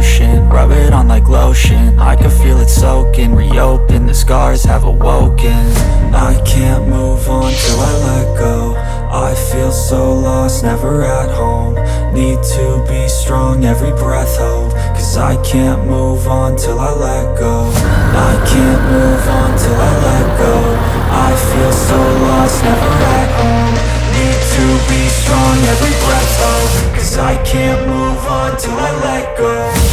emotion, rub it on like lotion. I can feel it soaking, reopen, the scars have awoken. I can't move on till I let go. I feel so lost, never at home. Need to be strong, every breath hope. Cause I can't move on till I let go. I can't move on till I let go. I feel so lost, never at home. Need to be strong, every breath hope. Cause I can't move on till I let go.